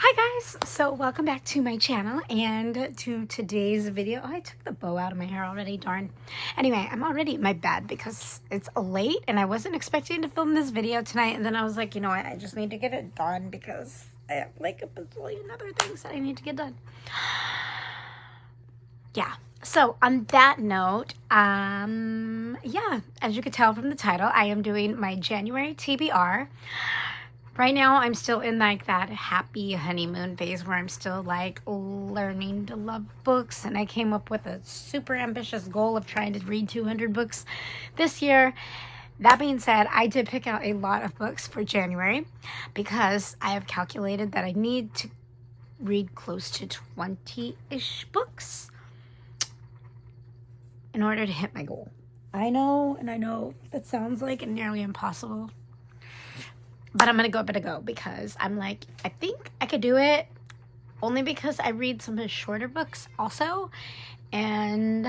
Hi guys, so welcome back to my channel and to today's video. Oh, I took the bow out of my hair already, darn. Anyway, I'm already in my bed because it's late and I wasn't expecting to film this video tonight, and then I was like, you know what, I just need to get it done because I have like a bazillion other things that I need to get done. Yeah, so on that note, yeah, as you could tell from the title, I am doing my January TBR. Right now, I'm still in like that happy honeymoon phase where I'm still like learning to love books, and I came up with a super ambitious goal of trying to read 200 books this year. That being said, I did pick out a lot of books for January because I have calculated that I need to read close to 20-ish books in order to hit my goal. I know that sounds like nearly impossible. But I'm going to go because I'm like, I think I could do it only because I read some of the shorter books also. And,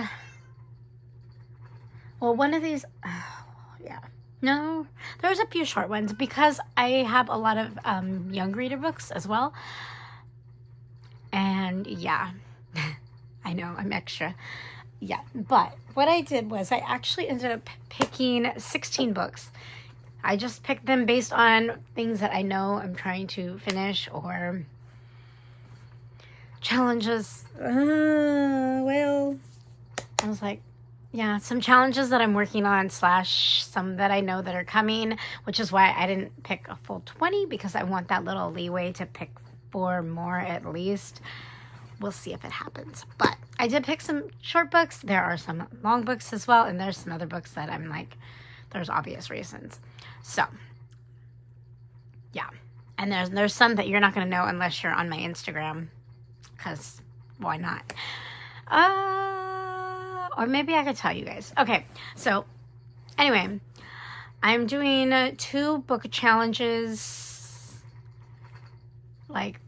well, one of these, yeah, no, there's a few short ones because I have a lot of young reader books as well. And yeah, I know I'm extra. Yeah, but what I did was I actually ended up picking 16 books. I just picked them based on things that I know I'm trying to finish or challenges. Well, I was like, yeah, some challenges that I'm working on / some that I know that are coming, which is why I didn't pick a full 20 because I want that little leeway to pick 4 more at least. We'll see if it happens. But I did pick some short books. There are some long books as well, and there's some other books that I'm like, there's obvious reasons. So, yeah. And there's some that you're not going to know unless you're on my Instagram. Because, why not? Or maybe I could tell you guys. Okay, so, anyway. I'm doing 2 book challenges. Like,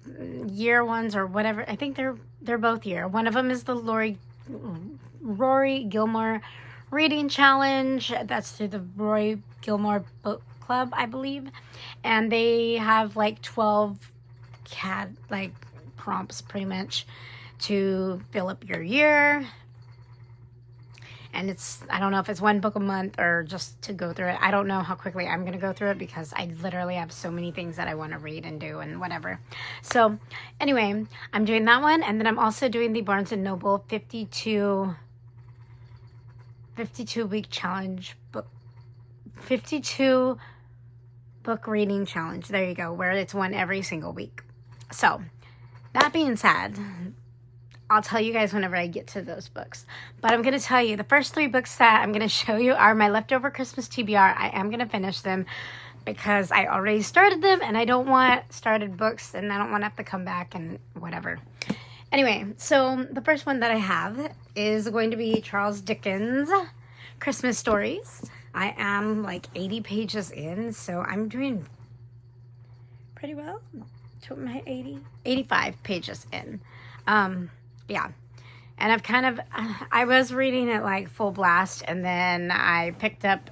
year ones or whatever. I think they're both year. One of them is the Rory Gilmore reading challenge. That's through the Rory Gilmore book club, I believe, and they have like 12 prompts pretty much to fill up your year. And I don't know if it's 1 book a month or just to go through it. I don't know how quickly I'm going to go through it because I literally have so many things that I want to read and do and whatever. So anyway, I'm doing that one, and then I'm also doing the Barnes & Noble 52 week challenge book, 52 book reading challenge. There you go, where it's one every single week. So that being said, I'll tell you guys whenever I get to those books. But I'm going to tell you the first 3 books that I'm going to show you are my leftover Christmas TBR. I am going to finish them because I already started them, and I don't want started books, and I don't want to have to come back and whatever. Anyway, so the first one that I have is going to be Charles Dickens' Christmas Stories. I am like 80 pages in, so I'm doing pretty well. To my 85 pages in. Yeah. And I was reading it like full blast, and then I picked up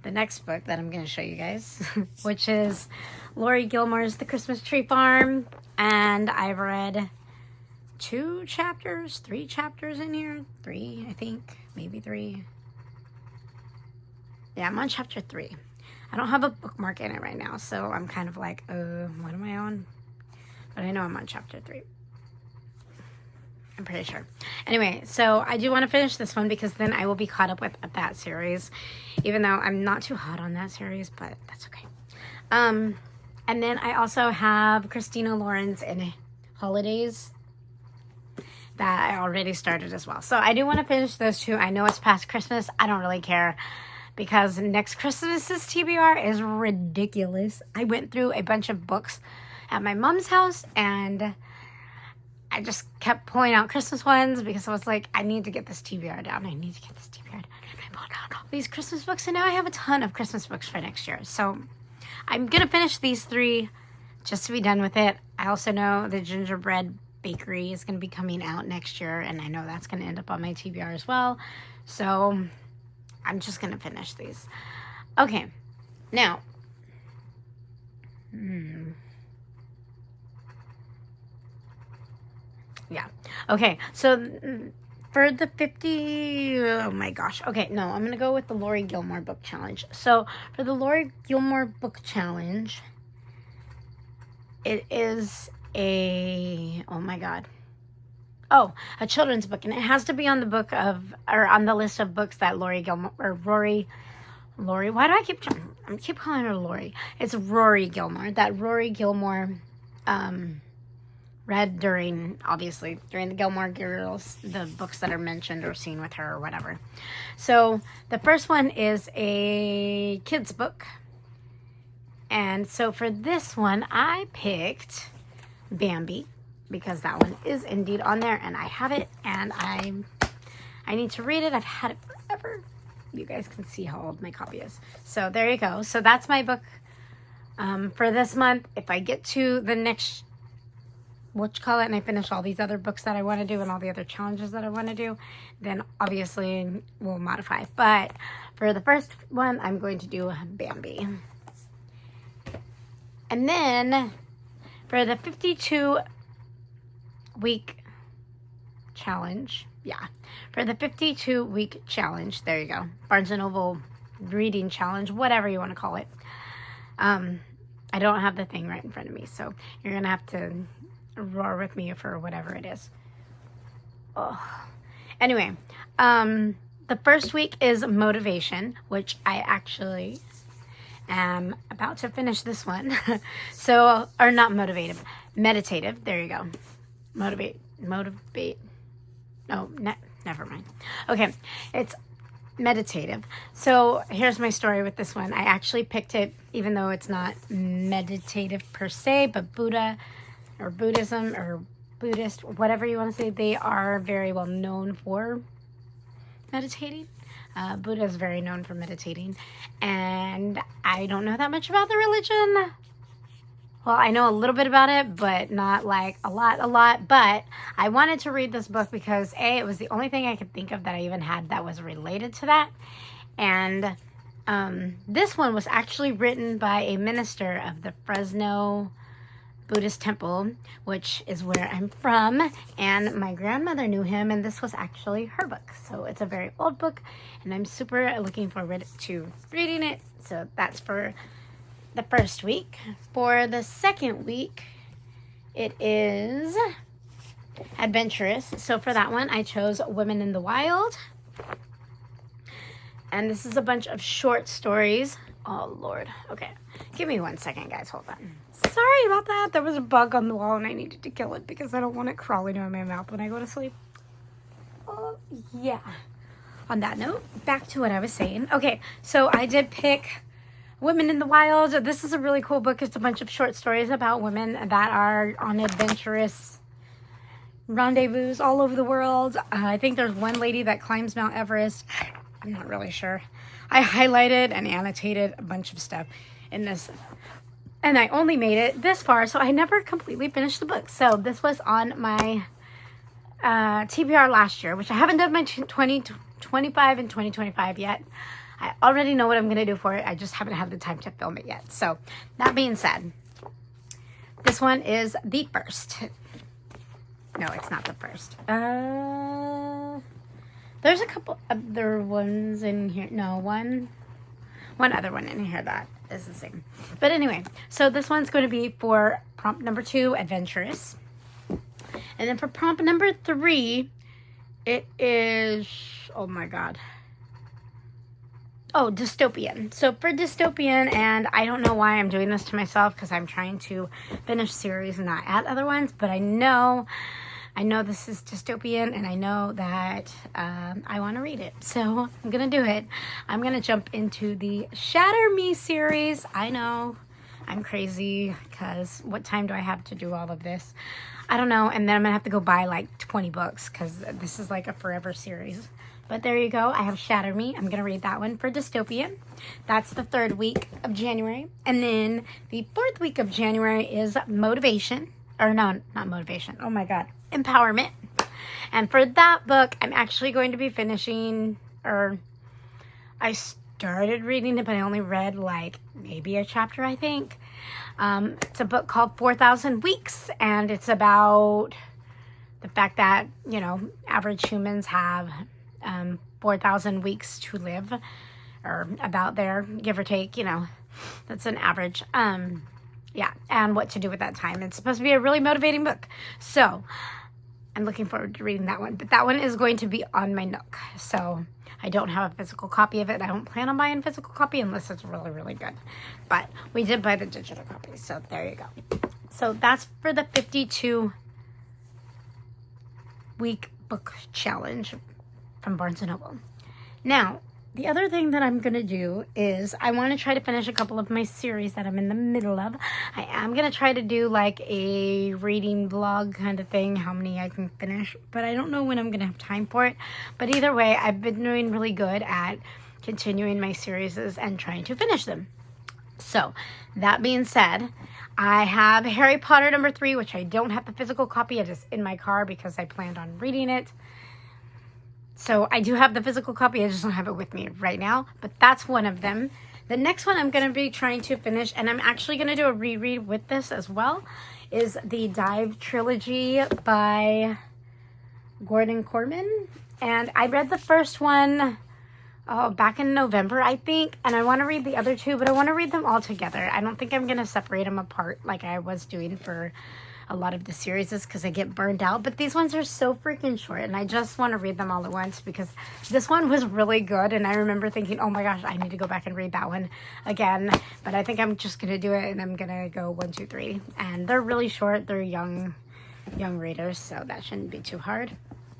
the next book that I'm going to show you guys, which is Rory Gilmore's The Christmas Tree Farm, and I've read 3 chapters in here. 3, I think. Maybe 3. Yeah, I'm on chapter 3. I don't have a bookmark in it right now, so I'm kind of like, what am I on? But I know I'm on chapter 3. I'm pretty sure. Anyway, so I do want to finish this one because then I will be caught up with that series, even though I'm not too hot on that series, but that's okay. And then I also have Christina Lauren's in Holidays that I already started as well. So I do want to finish those 2. I know it's past Christmas. I don't really care because next Christmas's TBR is ridiculous. I went through a bunch of books at my mom's house, and I just kept pulling out Christmas ones because I was like, I need to get this TBR down. I need to get this TBR down. And I pulled out all these Christmas books, and now I have a ton of Christmas books for next year. So I'm going to finish these 3 just to be done with it. I also know the Gingerbread Bakery is going to be coming out next year, and I know that's going to end up on my TBR as well. So I'm just going to finish these. Okay. Now, Yeah. Okay, so for the 50, oh my gosh. Okay, no, I'm going to go with the Lori Gilmore book challenge. So for the Lori Gilmore book challenge, it is oh my God. Oh, a children's book. And it has to be on the on the list of books that Lori Gilmore, or Lori, why do I keep calling her Lori? It's Rory Gilmore. That Rory Gilmore, read during the Gilmore Girls, the books that are mentioned or seen with her or whatever. So the first one is a kid's book. And so for this one, I picked Bambi, because that one is indeed on there, and I have it, and I need to read it. I've had it forever. You guys can see how old my copy is. So there you go. So that's my book for this month. If I get to the next, and I finish all these other books that I want to do and all the other challenges that I want to do, then obviously we'll modify. But for the first one, I'm going to do Bambi. And then for the 52-week challenge, for the 52-week challenge, there you go, Barnes & Noble reading challenge, whatever you want to call it. I don't have the thing right in front of me, so you're going to have to roar with me for whatever it is. Oh. Anyway, the first week is motivation, which I actually am about to finish this one. So, or not motivative, meditative. There you go. Motivate. No, never mind. Okay, it's meditative. So here's my story with this one. I actually picked it, even though it's not meditative per se, but Buddha or Buddhism or Buddhist, whatever you want to say, they are very well known for meditating. Buddha is very known for meditating, and I don't know that much about the religion. Well, I know a little bit about it, but not like a lot. But I wanted to read this book because it was the only thing I could think of that I even had that was related to that. And this one was actually written by a minister of the Fresno Buddhist temple, which is where I'm from, and my grandmother knew him, and this was actually her book. So it's a very old book, and I'm super looking forward to reading it. So that's for the first week. For the second week, it is adventurous. So for that one, I chose Women in the Wild, and this is a bunch of short stories. Oh Lord. Okay, give me 1 second, guys. Hold on. Sorry about that. There was a bug on the wall and I needed to kill it because I don't want it crawling in my mouth when I go to sleep. Oh, yeah. On that note, back to what I was saying. Okay, so I did pick Women in the Wild. This is a really cool book. It's a bunch of short stories about women that are on adventurous rendezvous all over the world. I think there's one lady that climbs Mount Everest. I'm not really sure. I highlighted and annotated a bunch of stuff in this, and I only made it this far, so I never completely finished the book. So this was on my TBR last year, which I haven't done my 2025 and 2025 yet. I already know what I'm going to do for it. I just haven't had the time to film it yet. So that being said, this one is the first. No, it's not the first. There's a couple other ones in here. No, one other one in here that is the same. But anyway, so this one's going to be for prompt number 2, adventurous. And then for prompt number 3, it is, oh my God. Oh, dystopian. So for dystopian, and I don't know why I'm doing this to myself because I'm trying to finish series and not add other ones, but I know this is dystopian, and I know that I want to read it. So I'm going to do it. I'm going to jump into the Shatter Me series. I know I'm crazy because what time do I have to do all of this? I don't know. And then I'm going to have to go buy like 20 books because this is like a forever series. But there you go. I have Shatter Me. I'm going to read that one for dystopian. That's the 3rd week of January. And then the 4th week of January is motivation. Or no, not motivation. Oh my God. Empowerment. And for that book, I'm actually going to be finishing, or I started reading it, but I only read like maybe a chapter, I think. It's a book called 4,000 Weeks, and it's about the fact that, you know, average humans have 4,000 weeks to live, or about there, give or take, you know, that's an average. Yeah, and what to do with that time. It's supposed to be a really motivating book. So I'm looking forward to reading that one. But that one is going to be on my Nook. So I don't have a physical copy of it. I don't plan on buying a physical copy unless it's really, really good. But we did buy the digital copy. So there you go. So that's for the 52-week book challenge from Barnes & Noble. Now, the other thing that I'm going to do is I want to try to finish a couple of my series that I'm in the middle of. I am going to try to do like a reading vlog kind of thing, how many I can finish, but I don't know when I'm going to have time for it. But either way, I've been doing really good at continuing my series and trying to finish them. So, that being said, I have Harry Potter #3, which I don't have the physical copy. It is in my car because I planned on reading it. So I do have the physical copy. I just don't have it with me right now. But that's one of them. The next one I'm going to be trying to finish, and I'm actually going to do a reread with this as well, is the Dive trilogy by Gordon Corman. And I read the first one back in November, I think. And I want to read the other two, but I want to read them all together. I don't think I'm going to separate them apart like I was doing for a lot of the series, because I get burned out. But these ones are so freaking short, and I just want to read them all at once because this one was really good. And I remember thinking, oh my gosh, I need to go back and read that one again. But I think I'm just going to do it, and I'm going to go 1, 2, 3. And they're really short. They're young readers, so that shouldn't be too hard.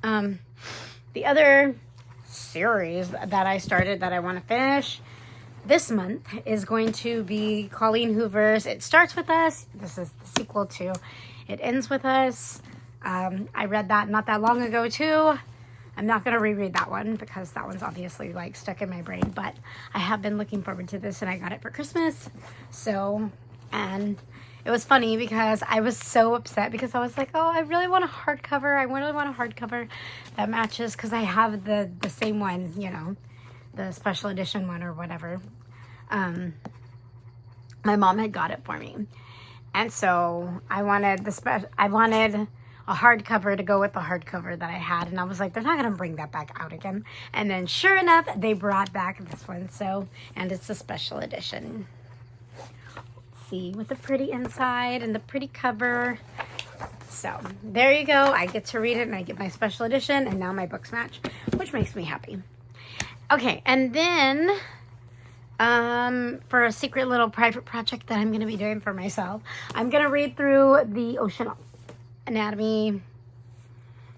The other series that I started that I want to finish this month is going to be Colleen Hoover's It Starts With Us. This is the sequel to It Ends With Us. I read that not that long ago too. I'm not going to reread that one because that one's obviously like stuck in my brain, but I have been looking forward to this, and I got it for Christmas. So, and it was funny because I was so upset because I was like, oh, I really want a hardcover. I really want a hardcover that matches, because I have the same one, you know, the special edition one or whatever. My mom had got it for me. And so I wanted a hardcover to go with the hardcover that I had. And I was like, they're not going to bring that back out again. And then sure enough, they brought back this one. So, and it's a special edition. Let's see, with the pretty inside and the pretty cover. So there you go. I get to read it, and I get my special edition, and now my books match, which makes me happy. Okay, and then for a secret little private project that I'm going to be doing for myself, I'm going to read through the Ocean Anatomy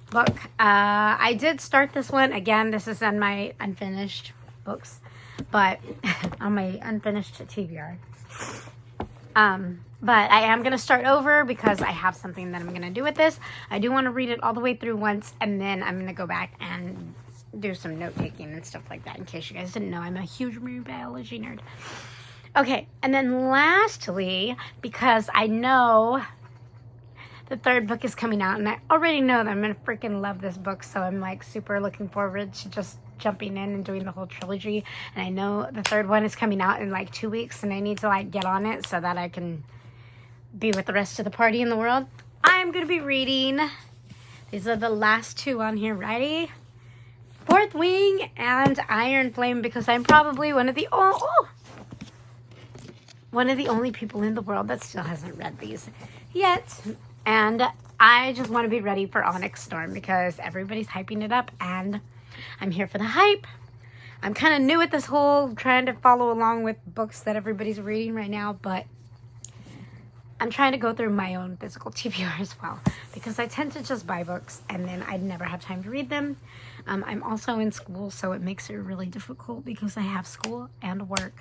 book. I did start this one. Again, this is on my unfinished books, but on my unfinished TBR. But I am going to start over because I have something that I'm going to do with this. I do want to read it all the way through once, and then I'm going to go back and do some note-taking and stuff like that. In case you guys didn't know, I'm a huge marine biology nerd. Okay, and then lastly, because I know the third book is coming out, and I already know that I'm going to freaking love this book, so I'm like super looking forward to just jumping in and doing the whole trilogy. And I know the third one is coming out in like 2 weeks, and I need to like get on it so that I can be with the rest of the party in the world. I'm going to be reading, these are the last two on here, ready? Fourth Wing and Iron Flame, because I'm probably one of the only people in the world that still hasn't read these yet. And I just want to be ready for Onyx Storm because everybody's hyping it up, and I'm here for the hype. I'm kind of new at this whole trying to follow along with books that everybody's reading right now, but I'm trying to go through my own physical TBR as well, because I tend to just buy books and then I never have time to read them. I'm also in school, so it makes it really difficult because I have school and work.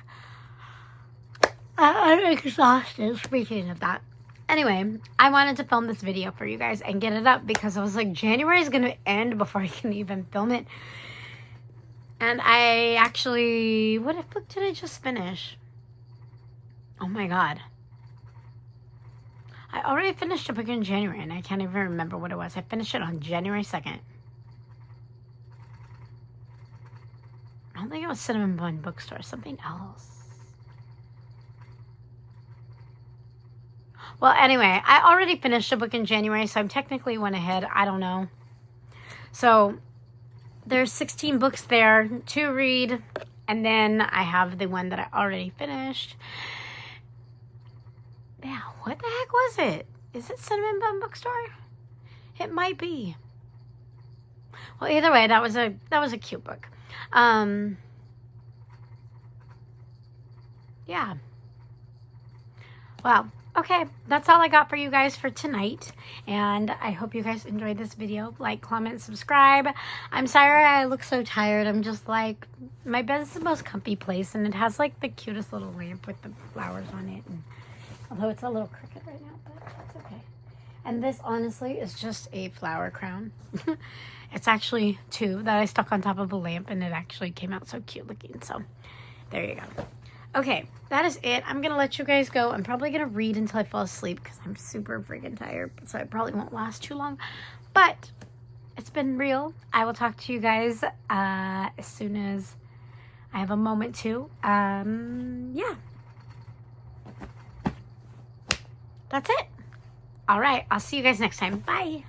I'm exhausted, speaking of that. Anyway, I wanted to film this video for you guys and get it up because I was like, January is going to end before I can even film it. And I actually, what book did I just finish? Oh my god. I already finished a book in January, and I can't even remember what it was. I finished it on January 2nd. I don't think it was Cinnamon Bun Bookstore. Something else. Well, anyway, I already finished a book in January, so I'm technically went ahead. I don't know. So there's 16 books there to read. And then I have the one that I already finished. Yeah, what the heck was it? Is it Cinnamon Bun Bookstore? It might be. Well, either way, that was a cute book. Yeah. Well, okay, that's all I got for you guys for tonight. And I hope you guys enjoyed this video. Like, comment, subscribe. I'm sorry I look so tired. I'm just like, my bed is the most comfy place, and it has like the cutest little lamp with the flowers on it. And although it's a little crooked right now, but that's okay. And this honestly is just a flower crown. It's actually 2 that I stuck on top of a lamp, and it actually came out so cute looking. So there you go. Okay, that is it. I'm going to let you guys go. I'm probably going to read until I fall asleep because I'm super freaking tired. So it probably won't last too long. But it's been real. I will talk to you guys as soon as I have a moment to. Yeah. That's it. All right. I'll see you guys next time. Bye.